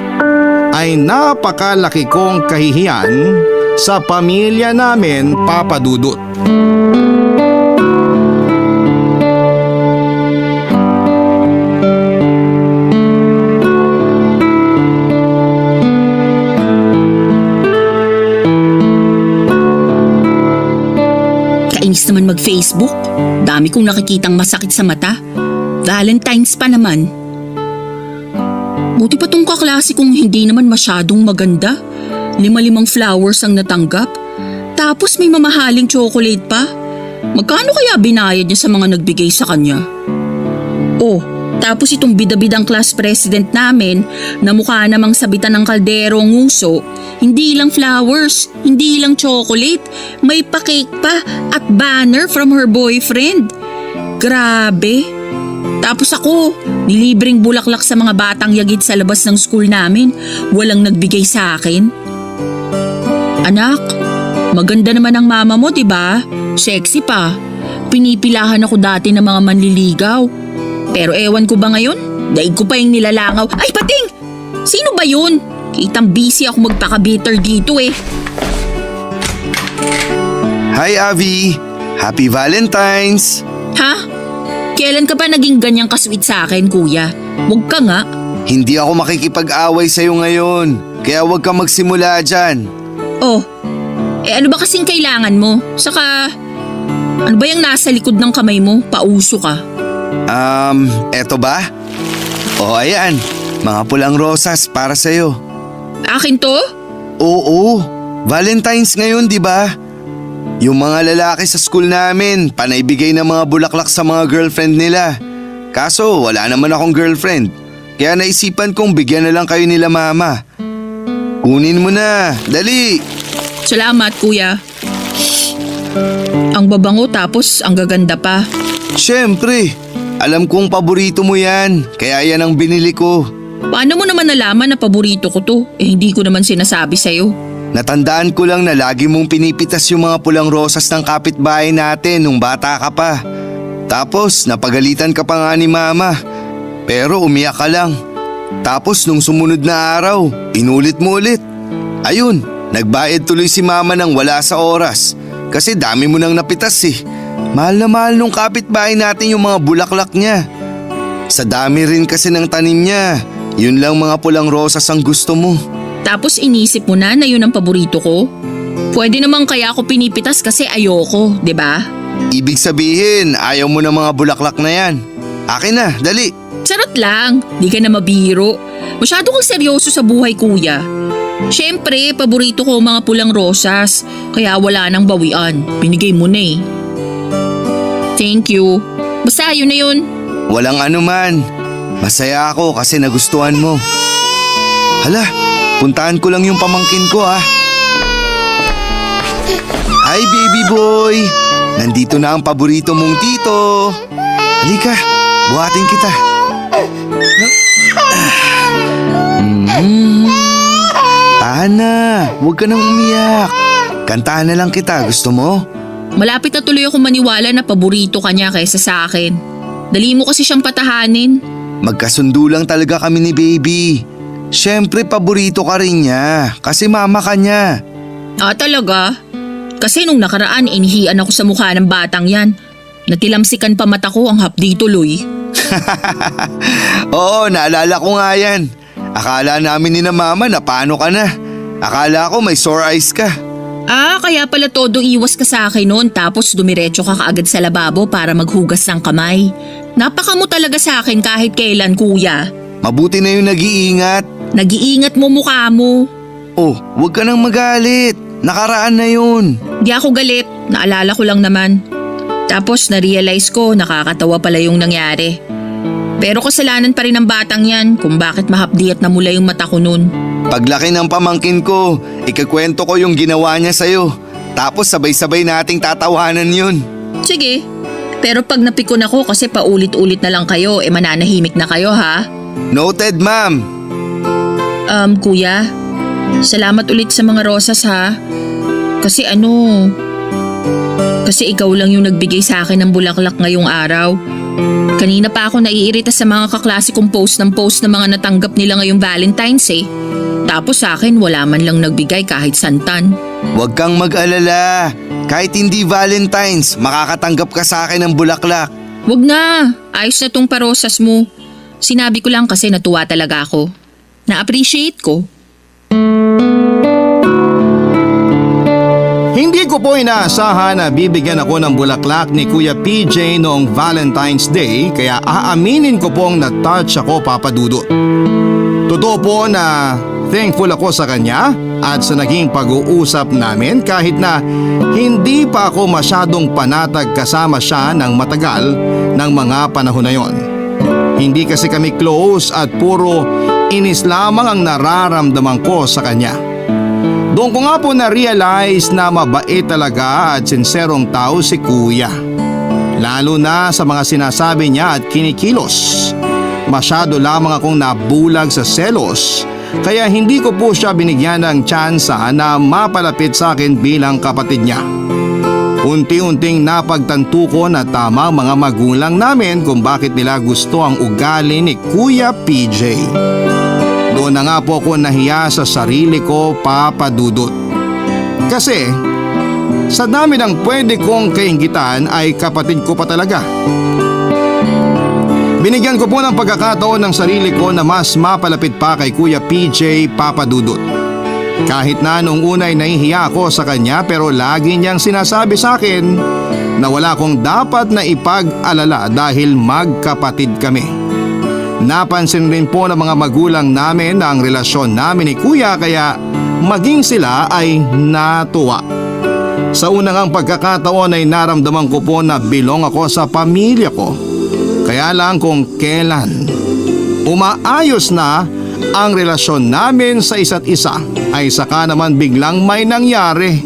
ay napakalaki kong kahihiyan sa pamilya namin, Papa Dudut. Kainis naman mag-Facebook. Dami kong nakikitang masakit sa mata. Valentine's pa naman. Buti pa tong kaklase kong hindi naman masyadong maganda. 5 flowers ang natanggap. Tapos may mamahaling chocolate pa. Magkano kaya binayad niya sa mga nagbigay sa kanya? Oh, tapos itong bida-bidang class president namin na mukha namang sabitan ng kaldero ang uso. Hindi lang flowers, hindi lang chocolate, may pa-cake pa at banner from her boyfriend. Grabe. Tapos ako, nilibreng bulaklak sa mga batang yagid sa labas ng school namin. Walang nagbigay sa akin. Anak, maganda naman ang mama mo, diba? Sexy pa. Pinipilahan ako dati ng mga manliligaw. Pero ewan ko ba ngayon? Daig ko pa yung nilalangaw. Ay, pating! Sino ba yun? Kitang busy ako magpaka-bitter dito eh. Hi, Avi! Happy Valentine's! Ha? Kailan ka ba naging ganyang kasweet sa akin, kuya? Huwag ka nga. Hindi ako makikipag-away sa'yo ngayon, kaya huwag ka magsimula dyan. Oh, ano ba kasing kailangan mo? Saka, ano ba yung nasa likod ng kamay mo? Pauso ka. Eto ba? O ayan, mga pulang rosas para sa'yo. Akin to? Oo, Valentine's ngayon, di ba? Yung mga lalaki sa school namin, panay bigay ng mga bulaklak sa mga girlfriend nila. Kaso wala naman akong girlfriend, kaya naisipan kong bigyan na lang kayo nila mama. Kunin mo na, dali! Salamat, kuya. Ang babango tapos ang gaganda pa. Siyempre, alam kong paborito mo yan, kaya yan ang binili ko. Paano mo naman nalaman na paborito ko to? Hindi ko naman sinasabi sa'yo. Natandaan ko lang na lagi mong pinipitas yung mga pulang rosas ng kapitbahay natin nung bata ka pa. Tapos napagalitan ka pa nga ni mama, pero umiyak ka lang. Tapos nung sumunod na araw, inulit mo ulit. Ayun, nagbayad tuloy si mama nang wala sa oras kasi dami mo nang napitas eh. Mahal na mahal nung kapitbahay natin yung mga bulaklak niya. Sa dami rin kasi ng tanim niya, yun lang mga pulang rosas ang gusto mo. Tapos inisip mo na yun ang paborito ko? Pwede naman kaya ako pinipitas kasi ayoko, 'di ba? Ibig sabihin, ayaw mo ng mga bulaklak na yan. Akin na, dali. Charot lang, di ka na mabiro. Masyado kang seryoso sa buhay, kuya. Siyempre, paborito ko ang mga pulang rosas, kaya wala nang bawian. Binigay mo na eh. Thank you. Basta yun na yun. Walang anuman. Masaya ako kasi nagustuhan mo. Hala, puntahan ko lang yung pamangkin ko ah. Hi baby boy! Nandito na ang paborito mong tito. Halika, buhatin kita. Tahan na, huwag ka nang umiyak. Kantahan na lang kita, gusto mo? Malapit na tuloy ako maniwala na paborito ka niya kaysa sa akin. Dali mo kasi siyang patahanin. Magkasundo lang talaga kami ni baby. Siyempre paborito ka rin niya kasi mama ka niya. Ah, talaga? Kasi nung nakaraan inihian ako sa mukha ng batang yan. Natilamsikan pa mata ko ang hapdi tuloy. Oo, naalala ko nga yan. Akala namin ni na mama na paano ka na. Akala ko may sore eyes ka. Ah, kaya pala todo iwas ka sa akin noon tapos dumiretso ka kaagad sa lababo para maghugas ng kamay. Napaka mo talaga sa akin kahit kailan, kuya. Mabuti na yung nag-iingat. Nag-iingat mo mukha mo. Oh, huwag ka nang magalit. Nakaraan na yun. Di ako galit, naalala ko lang naman. Tapos na-realize ko nakakatawa pala yung nangyari. Pero kasalanan pa rin ng batang yan kung bakit mahapdi at namula yung mata ko nun. Paglaki ng pamangkin ko, ikakwento ko yung ginawa niya sa'yo. Tapos sabay-sabay nating tatawanan yun. Sige, pero pag napikon ako kasi paulit-ulit na lang kayo, mananahimik na kayo ha? Noted, ma'am. Kuya, salamat ulit sa mga rosas ha. Kasi kasi ikaw lang yung nagbigay sa akin ng bulaklak ngayong araw. Kanina pa ako naiirita sa mga kaklase kong post ng mga natanggap nila ngayong Valentine's eh. Tapos sa akin wala man lang nagbigay kahit santan. Huwag kang mag-alala. Kahit hindi Valentine's, makakatanggap ka sa akin ng bulaklak. Wag na, ayos na tong parosas mo. Sinabi ko lang kasi natuwa talaga ako. Na-appreciate ko. Hindi ko po inaasahan na bibigyan ako ng bulaklak ni Kuya PJ noong Valentine's Day kaya aaminin ko pong na-touch ako, Papa Dudut. Totoo po na thankful ako sa kanya at sa naging pag-uusap namin kahit na hindi pa ako masyadong panatag kasama siya ng matagal ng mga panahon na yon. Hindi kasi kami close at puro inis lamang ang nararamdaman ko sa kanya. Doon ko nga po na-realize na mabait talaga at sinserong tao si Kuya. Lalo na sa mga sinasabi niya at kinikilos. Masyado lamang akong nabulag sa selos kaya hindi ko po siya binigyan ng tsansa na mapalapit sa akin bilang kapatid niya. Unti-unting napagtanto ko na tama ang mga magulang namin kung bakit nila gusto ang ugali ni Kuya PJ. Doon na nga po ako nahiya sa sarili ko, Papa Dudut. Kasi sa dami ng pwede kong kainggitan ay kapatid ko pa talaga. Binigyan ko po ng pagkakataon ng sarili ko na mas mapalapit pa kay Kuya PJ, Papa Dudut. Kahit na nung unay nahihiya ako sa kanya pero lagi niyang sinasabi sa akin na wala akong dapat na ipag-alala dahil magkapatid kami. Napansin rin po ng mga magulang namin na ang relasyon namin ni Kuya kaya maging sila ay natuwa. Sa unang pagkakataon ay naramdaman ko po na bilong ako sa pamilya ko. Kaya lang kung kailan umaayos na ang relasyon namin sa isa't isa ay saka naman biglang may nangyari.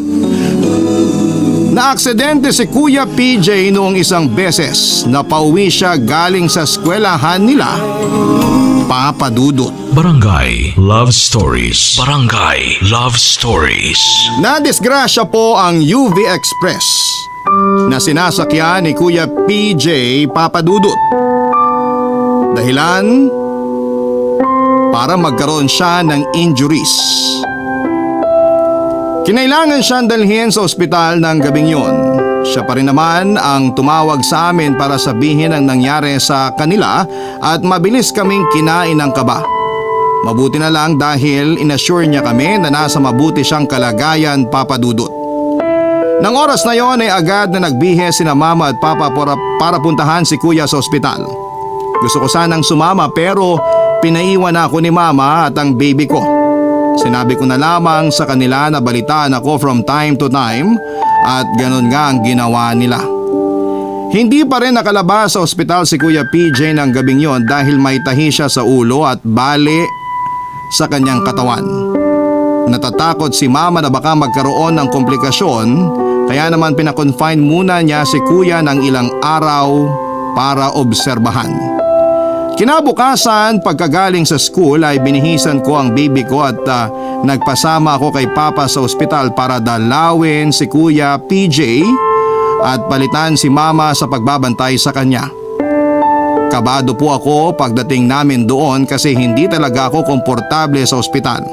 Naaksidente si Kuya PJ noong isang beses na pauwi siya galing sa eskwelahan nila, Papa Dudut. Barangay Love Stories. Barangay Love Stories. Nadisgrasya po ang UV Express na sinasakyan ni Kuya PJ, Papa Dudut. Dahilan para magkaroon siya ng injuries. Kinailangan siyang dalhin sa ospital ng gabing yon. Siya pa rin naman ang tumawag sa amin para sabihin ang nangyari sa kanila at mabilis kaming kinain ng kaba. Mabuti na lang dahil inassure niya kami na nasa mabuti siyang kalagayan, Papa Dudut. Nang oras na yon ay agad na nagbihe sina Mama at Papa para puntahan si Kuya sa ospital. Gusto ko sanang sumama pero pinaiwan ako ni Mama at ang baby ko. Sinabi ko na lamang sa kanila na balitaan ako from time to time at ganun nga ang ginawa nila. Hindi pa rin nakalabas sa ospital si Kuya PJ ng gabing yon dahil may tahi siya sa ulo at bali sa kanyang katawan. Natatakot si Mama na baka magkaroon ng komplikasyon kaya naman pinakonfine muna niya si Kuya ng ilang araw para obserbahan. Kinabukasan, pagkagaling sa school ay binihisan ko ang baby ko at nagpasama ako kay Papa sa ospital para dalawin si Kuya PJ at palitan si Mama sa pagbabantay sa kanya. Kabado po ako pagdating namin doon kasi hindi talaga ako komportable sa ospital.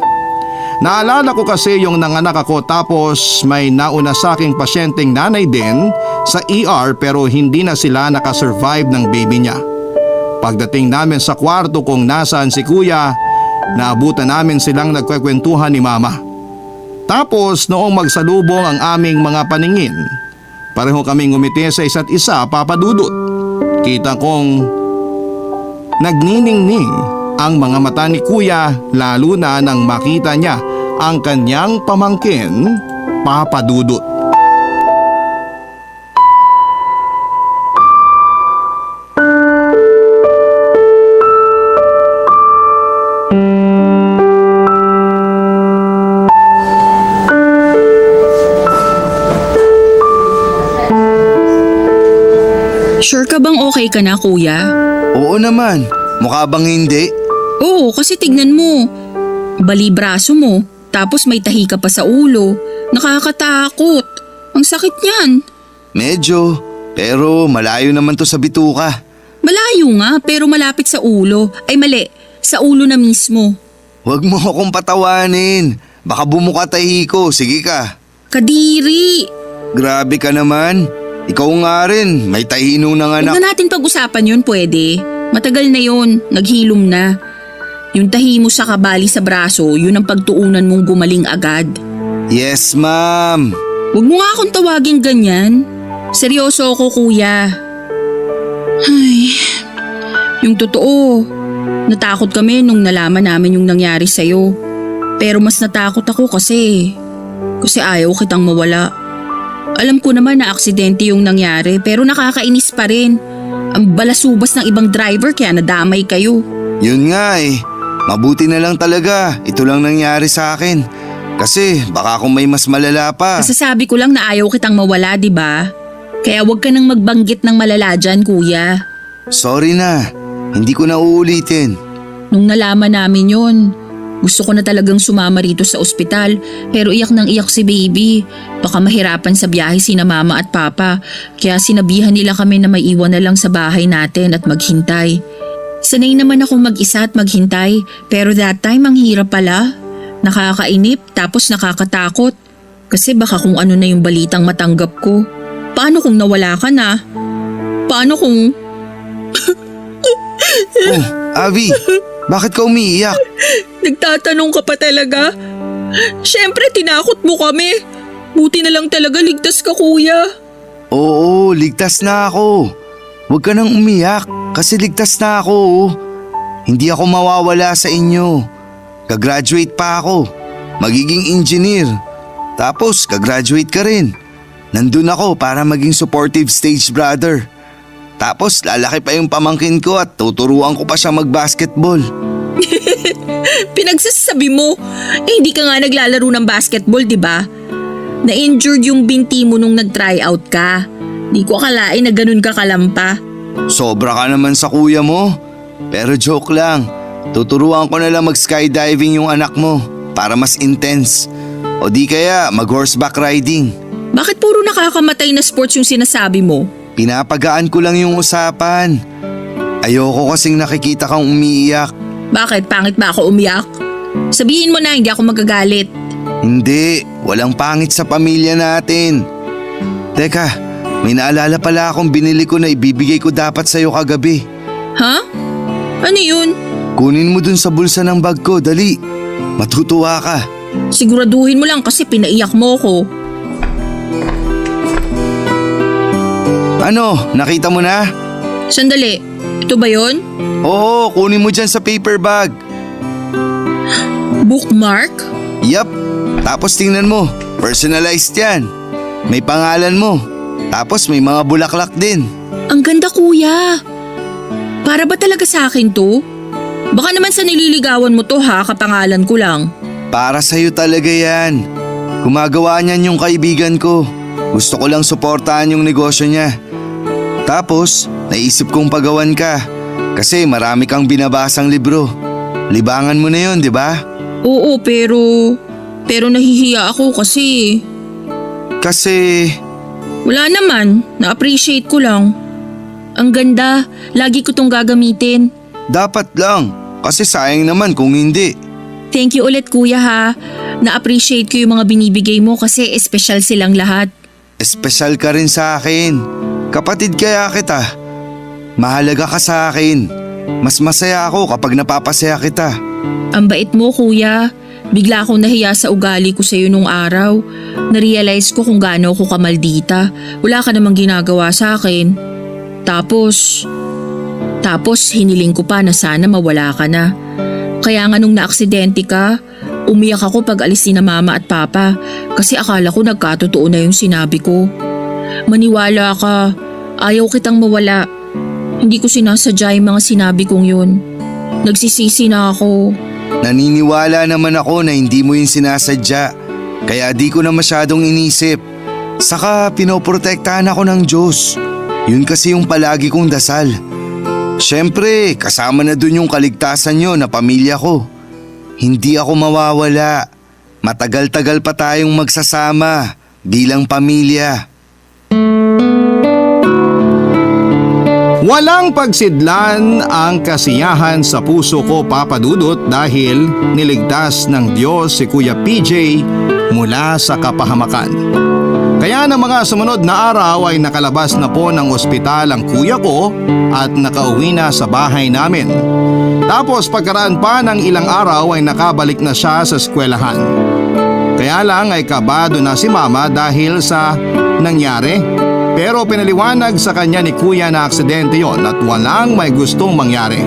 Naalala ko kasi yung nanganak ako tapos may nauna sa aking pasyenteng nanay din sa ER pero hindi na sila nakasurvive ng baby niya. Pagdating namin sa kwarto kung nasaan si Kuya, naabutan namin silang nagkwekwentuhan ni Mama. Tapos noong magsalubong ang aming mga paningin, pareho kaming ngumiti sa isa't isa, Papa Dudut. Kita kong nagniningning ang mga mata ni Kuya lalo na nang makita niya ang kanyang pamangkin, Papa Dudut. Sure ka bang okay ka na, kuya? Oo naman, mukha bang hindi? Oo, kasi tignan mo. Bali braso mo, tapos may tahi ka pa sa ulo. Nakakatakot. Ang sakit niyan. Medyo, pero malayo naman to sa bituka. Malayo nga, pero malapit sa ulo. Ay mali, sa ulo na mismo. Huwag mo akong patawanin. Baka bumuka tahi ko, sige ka. Kadiri! Grabe ka naman. Ikaw nga rin, may tahi nung Huwag nanganak. na natin pag-usapan yun, pwede. Matagal na yun, naghilom na. Yung tahi mo sa kabali sa braso, yun ang pagtuunan mong gumaling agad. Yes, ma'am. Huwag mo nga akong tawaging ganyan. Seryoso ako, kuya. Ay, yung totoo, natakot kami nung nalaman namin yung nangyari sa'yo. Pero mas natakot ako kasi ayaw kitang mawala. Alam ko naman na aksidente yung nangyari pero nakakainis pa rin. Ang balasubas ng ibang driver kaya nadamay kayo. Yun nga eh. Mabuti na lang talaga. Ito lang nangyari sa akin. Kasi baka kung may mas malala pa. Masasabi ko lang na ayaw kitang mawala, di ba? Kaya huwag ka nang magbanggit ng malala dyan, kuya. Sorry na. Hindi ko na uulitin. Nung nalaman namin yon, gusto ko na talagang sumama rito sa ospital pero iyak nang iyak si baby. Baka mahirapan sa biyahe sina mama at papa kaya sinabihan nila kami na may iwan na lang sa bahay natin at maghintay. Sanay naman akong mag-isa at maghintay pero that time ang hirap pala. Nakakainip tapos nakakatakot kasi baka kung ano na yung balitang matanggap ko. Paano kung nawala ka na? Paano kung… Oh, Avi, bakit ka umiiyak? Nagtatanong ka pa talaga? Siyempre tinakot mo kami. Buti na lang talaga ligtas ka, kuya. Oo, ligtas na ako. Huwag ka nang umiyak kasi ligtas na ako. Oh. Hindi ako mawawala sa inyo. Kagraduate pa ako. Magiging engineer. Tapos kagraduate ka rin. Nandun ako para maging supportive stage brother. Tapos lalaki pa yung pamangkin ko at tuturuan ko pa siya mag-basketball. Pinagsasabi mo, hindi ka nga naglalaro ng basketball, di ba? Na-injured yung binti mo nung nag-try out ka. Di ko akalain na ganun ka kalampa. Sobra ka naman sa kuya mo. Pero joke lang. Tuturuan ko na lang mag-skydiving yung anak mo para mas intense. O di kaya mag-horseback riding. Bakit puro nakakamatay na sports yung sinasabi mo? Pinapagaan ko lang yung usapan. Ayoko kasing nakikita kang umiiyak. Bakit? Pangit ba ako umiyak? Sabihin mo na hindi ako magagalit. Hindi, walang pangit sa pamilya natin. Teka, may naalala pala akong binili ko na ibibigay ko dapat sa'yo kagabi. Ha? Ano yun? Kunin mo dun sa bulsa ng bag ko, dali. Matutuwa ka. Siguraduhin mo lang kasi pinaiyak mo ko. Ano, nakita mo na? Sandali, ito ba yun? Oo, kunin mo dyan sa paper bag. Bookmark? Yup, tapos tingnan mo, personalized yan. May pangalan mo, tapos may mga bulaklak din. Ang ganda, kuya. Para ba talaga sa akin to? Baka naman sa nililigawan mo to ha, kapangalan ko lang. Para sa'yo talaga yan. Gumagawa niyan yung kaibigan ko. Gusto ko lang suportahan yung negosyo niya. Tapos, naisip kong pagawan ka. Kasi marami kang binabasang libro. Libangan mo na yun, di ba? Oo, pero nahihiya ako kasi… Kasi… Wala naman, na-appreciate ko lang. Ang ganda, lagi ko tong gagamitin. Dapat lang, kasi sayang naman kung hindi. Thank you ulit kuya ha. Na-appreciate ko yung mga binibigay mo kasi espesyal silang lahat. Espesyal ka rin sa akin. Kapatid kaya kita. Mahalaga ka sa akin. Mas masaya ako kapag napapasaya kita. Ang bait mo kuya. Bigla akong nahiya sa ugali ko sa'yo nung araw. Narealize ko kung gaano ako kamaldita. Wala ka namang ginagawa sa akin. Tapos hiniling ko pa na sana mawala ka na. Kaya nga nung naaksidente ka, Umiyak ako pag alis ni na mama at papa kasi akala ko nagkatotoo na yung sinabi ko. Maniwala ka, ayaw kitang mawala. Hindi ko sinasadya yung mga sinabi kong yun. Nagsisisi na ako. Naniniwala naman ako na hindi mo yung sinasadya. Kaya di ko na masyadong inisip. Saka pinoprotektahan ako ng Diyos. Yun kasi yung palagi kong dasal. Siyempre, kasama na dun yung kaligtasan nyo na pamilya ko. Hindi ako mawawala. Matagal-tagal pa tayong magsasama bilang pamilya. Walang pagsidlan ang kasiyahan sa puso ko, Papa Dudut, dahil niligtas ng Diyos si Kuya PJ mula sa kapahamakan. Kaya ng mga sumunod na araw ay nakalabas na po ng ospital ang kuya ko at nakauwi na sa bahay namin. Tapos pagkaraan pa ng ilang araw ay nakabalik na siya sa eskwelahan. Kaya lang ay kabado na si mama dahil sa nangyari. Pero pinaliwanag sa kanya ni kuya na aksidente yon at walang may gustong mangyari.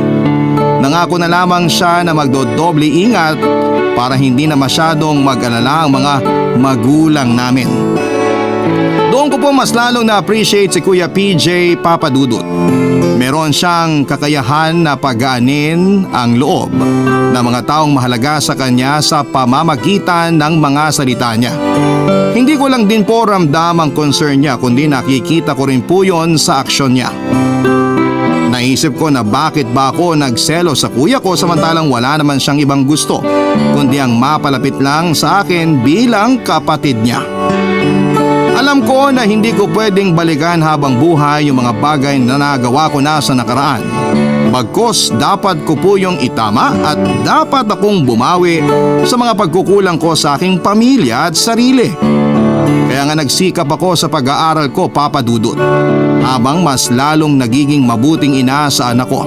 Nangako na lamang siya na magdodoble ingat para hindi na masyadong mag-alala ang mga magulang namin. Doon ko po mas lalong na-appreciate si Kuya PJ, Papa Dudut. Meron siyang kakayahan na pagaanin ang loob ng mga taong mahalaga sa kanya sa pamamagitan ng mga salita niya. Hindi ko lang din po ramdam ang concern niya kundi nakikita ko rin po yon sa aksyon niya. Naisip ko na bakit ba ako nagselo sa kuya ko samantalang wala naman siyang ibang gusto kundi ang mapalapit lang sa akin bilang kapatid niya. Alam ko na hindi ko pwedeng balikan habang buhay yung mga bagay na nagawa ko na sa nakaraan. Bagkus dapat ko po yung itama at dapat akong bumawi sa mga pagkukulang ko sa aking pamilya at sarili. Kaya nga nagsikap ako sa pag-aaral ko, Papa Dudut, habang mas lalong nagiging mabuting ina sa anak ko.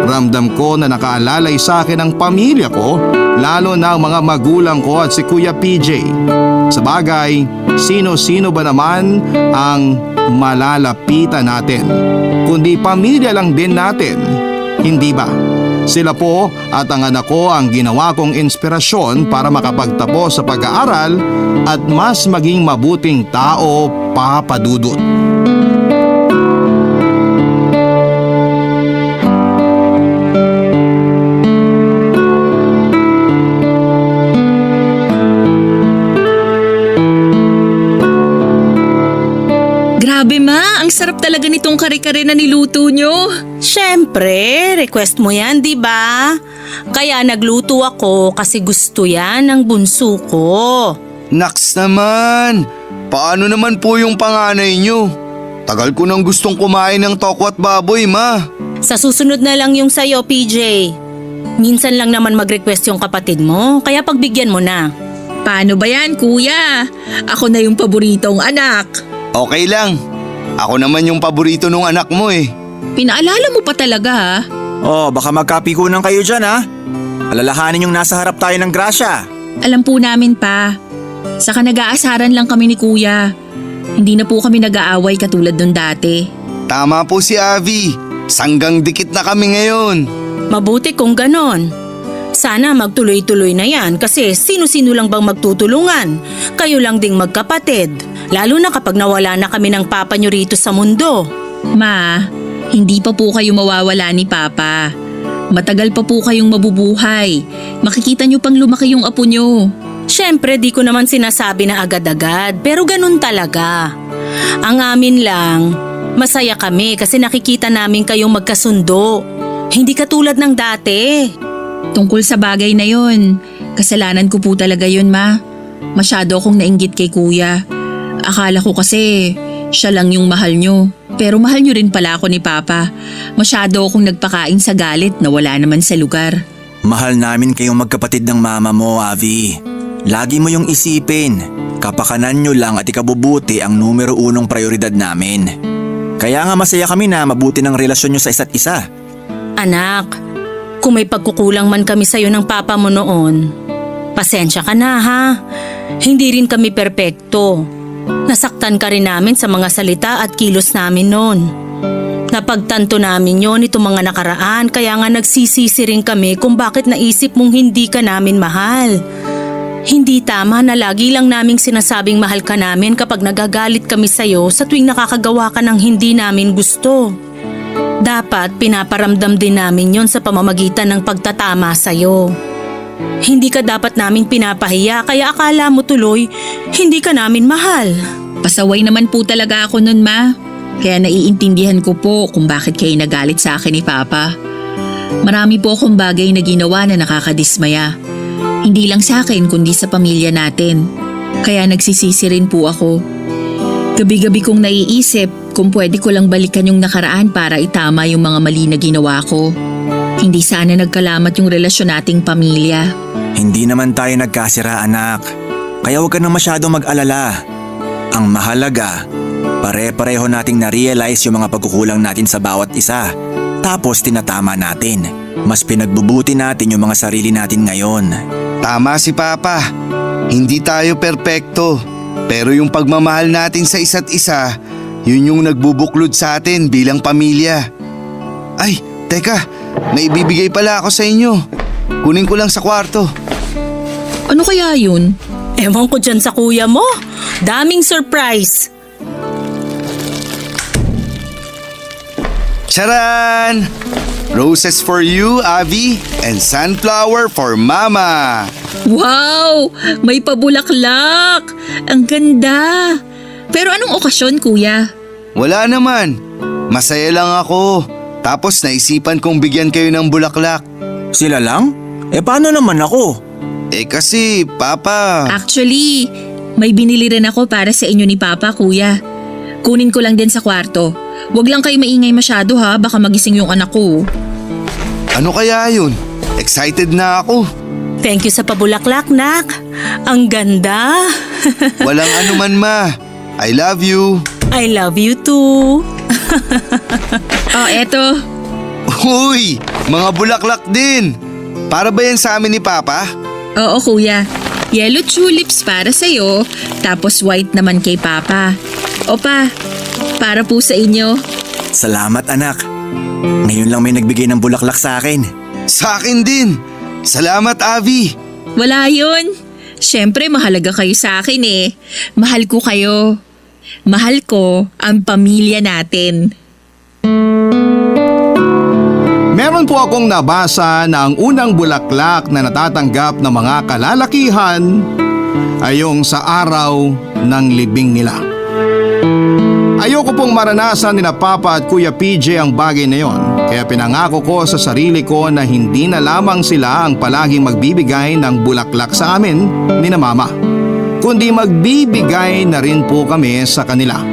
Ramdam ko na nakaalalay sa akin ang pamilya ko, lalo na ang mga magulang ko at si Kuya PJ. Sa bagay, sino-sino ba naman ang malalapitan natin? Kundi pamilya lang din natin, hindi ba? Sila po at ang anak ko ang ginawa kong inspirasyon para makapagtapos sa pag-aaral at mas maging mabuting tao, Papa Dudut. Grabe ma, ang sarap talaga nitong kare-kare na niluto nyo. Siyempre, request mo yan, di ba? Kaya nagluto ako kasi gusto yan ng bunso ko. Naks naman! Paano naman po yung panganay nyo? Tagal ko nang gustong kumain ng tokwat baboy, ma. Sa susunod na lang yung sayo, PJ. Minsan lang naman mag-request yung kapatid mo, kaya pagbigyan mo na. Paano ba yan kuya? Ako na yung paboritong anak. Okay lang. Ako naman yung paborito nung anak mo eh. Pinaalala mo pa talaga ha? Oh, baka magkapikunan kayo dyan ha. Alalahanin yung nasa harap tayo ng grasya. Alam po namin pa. Saka nag-aasaran lang kami ni kuya. Hindi na po kami nag-aaway katulad nung dati. Tama po si Avi. Sanggang dikit na kami ngayon. Mabuti kung ganon. Sana magtuloy-tuloy na yan kasi sino-sino lang bang magtutulungan? Kayo lang ding magkapatid. Lalo na kapag nawala na kami ng papa nyo rito sa mundo. Ma, hindi pa po kayo mawawala ni Papa. Matagal pa po kayong mabubuhay. Makikita nyo pang lumaki yung apo nyo. Siyempre di ko naman sinasabi na agad-agad pero ganun talaga. Ang amin lang, masaya kami kasi nakikita namin kayong magkasundo. Hindi katulad ng dati. Tungkol sa bagay na yon, kasalanan ko po talaga yun ma. Masyado akong nainggit kay kuya. Akala ko kasi siya lang yung mahal nyo. Pero mahal nyo rin pala ako ni Papa. Masyado akong nagpakain sa galit na wala naman sa lugar. Mahal namin kayong magkapatid ng mama mo, Avi. Lagi mo yung isipin. Kapakanan nyo lang at ikabubuti ang numero 1 prioridad namin. Kaya nga masaya kami na mabuti ng relasyon nyo sa isa't isa. Anak, kung may pagkukulang man kami sa'yo ng papa mo noon, pasensya ka na ha. Hindi rin kami perpekto. Nasaktan ka rin namin sa mga salita at kilos namin noon. Napagtanto namin yon itong mga nakaraan kaya nga nagsisisi rin kami kung bakit naisip mong hindi ka namin mahal. Hindi tama na lagi lang naming sinasabing mahal ka namin kapag nagagalit kami sa'yo sa tuwing nakakagawa ka ng hindi namin gusto. Dapat pinaparamdam din namin yon sa pamamagitan ng pagtatama sa'yo. Hindi ka dapat naming pinapahiya kaya akala mo tuloy hindi ka namin mahal. Pasaway naman po talaga ako nun, Ma. Kaya naiintindihan ko po kung bakit kayo nagalit sa akin ni Papa. Marami po akong bagay na ginawa na nakakadismaya. Hindi lang sa akin kundi sa pamilya natin. Kaya nagsisisi rin po ako. Gabi-gabi kong naiisip kung pwede ko lang balikan yung nakaraan para itama yung mga mali na ginawa ko. Hindi sana nagkalamat yung relasyon nating pamilya. Hindi naman tayo nagkasira, anak. Kaya huwag ka nang masyadong mag-alala. Ang mahalaga, pare-pareho nating na-realize yung mga pagkukulang natin sa bawat isa. Tapos tinatama natin. Mas pinagbubuti natin yung mga sarili natin ngayon. Tama si Papa. Hindi tayo perpekto. Pero yung pagmamahal natin sa isa't isa, yun yung nagbubuklod sa atin bilang pamilya. Ay, teka. May ibibigay pala ako sa inyo. Kunin ko lang sa kwarto. Ano kaya yun? Ewan ko dyan sa kuya mo. Daming surprise. Charan! Roses for you, Avi, and sunflower for Mama. Wow! May pabulaklak! Ang ganda! Pero anong okasyon, Kuya? Wala naman. Masaya lang ako. Tapos naisipan kong bigyan kayo ng bulaklak. Sila lang? Paano naman ako? Kasi, Papa... Actually, may binili rin ako para sa inyo ni Papa, Kuya. Kunin ko lang din sa kwarto. Huwag lang kayo maingay masyado ha, baka magising yung anak ko. Ano kaya yun? Excited na ako. Thank you sa pabulaklak, Nak. Ang ganda. Walang anuman, Ma. I love you. I love you too. Oh, eto. Uy, mga bulaklak din. Para ba yan sa amin ni Papa? Oo, Kuya. Yellow tulips para sa'yo, tapos white naman kay Papa. Opa, para po sa inyo. Salamat, anak. Ngayon lang may nagbigay ng bulaklak sa akin. Sa akin din. Salamat, Avi. Wala yun. Siyempre, mahalaga kayo sa akin eh. Mahal ko kayo. Mahal ko ang pamilya natin. Meron po akong nabasa na ang unang bulaklak na natatanggap ng mga kalalakihan ay yung sa araw ng libing nila. Ayoko pong maranasan ni na Papa at Kuya PJ ang bagay na yon, kaya pinangako ko sa sarili ko na hindi na lamang sila ang palaging magbibigay ng bulaklak sa amin ni na Mama, kundi magbibigay na rin po kami sa kanila.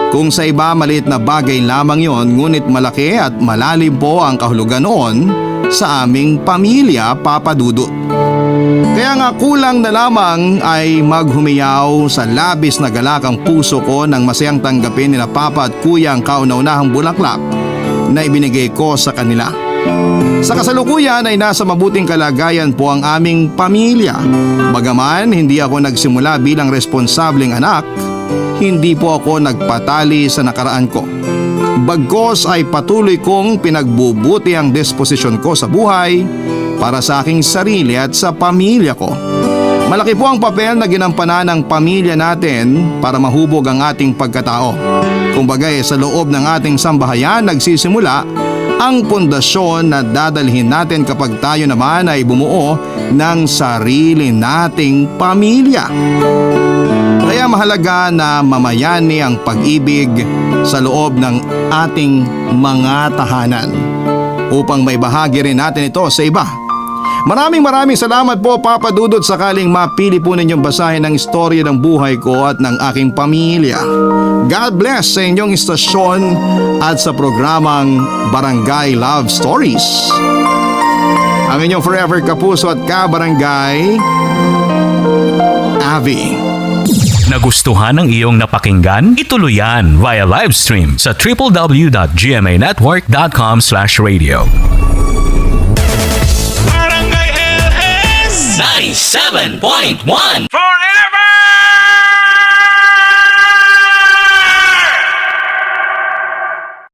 Kung sa iba maliit na bagay lamang yon, ngunit malaki at malalim po ang kahulugan noon sa aming pamilya, Papa Dudut. Kaya nga kulang na lamang ay maghumiyaw sa labis na galak ang puso ko nang masayang tanggapin ni na Papa at Kuya ang kauna-unahang bulaklak na ibinigay ko sa kanila. Sa kasalukuyan ay nasa mabuting kalagayan po ang aming pamilya. Bagaman hindi ako nagsimula bilang responsableng anak, hindi po ako nagpatali sa nakaraan ko. Bagkos ay patuloy kong pinagbubuti ang disposisyon ko sa buhay para sa aking sarili at sa pamilya ko. Malaki po ang papel na ginampanan ng pamilya natin para mahubog ang ating pagkatao. Kumbaga sa loob ng ating sambahayan nagsisimula ang pundasyon na dadalhin natin kapag tayo naman ay bumuo ng sarili nating pamilya. Kaya mahalaga na mamayani ang pag-ibig sa loob ng ating mga tahanan upang may bahagi rin natin ito sa iba. Maraming salamat po, Papa Dudut, sakaling mapili po ninyong basahin ang istorya ng buhay ko at ng aking pamilya. God bless sa inyong istasyon at sa programang Barangay Love Stories. Ang inyong forever kapuso at kabarangay, Avi. Nagustuhan ng iyong napakinggan? Ituloy yan via live stream sa www.gmanetwork.com/radio. Barangay LS 97.1 Forever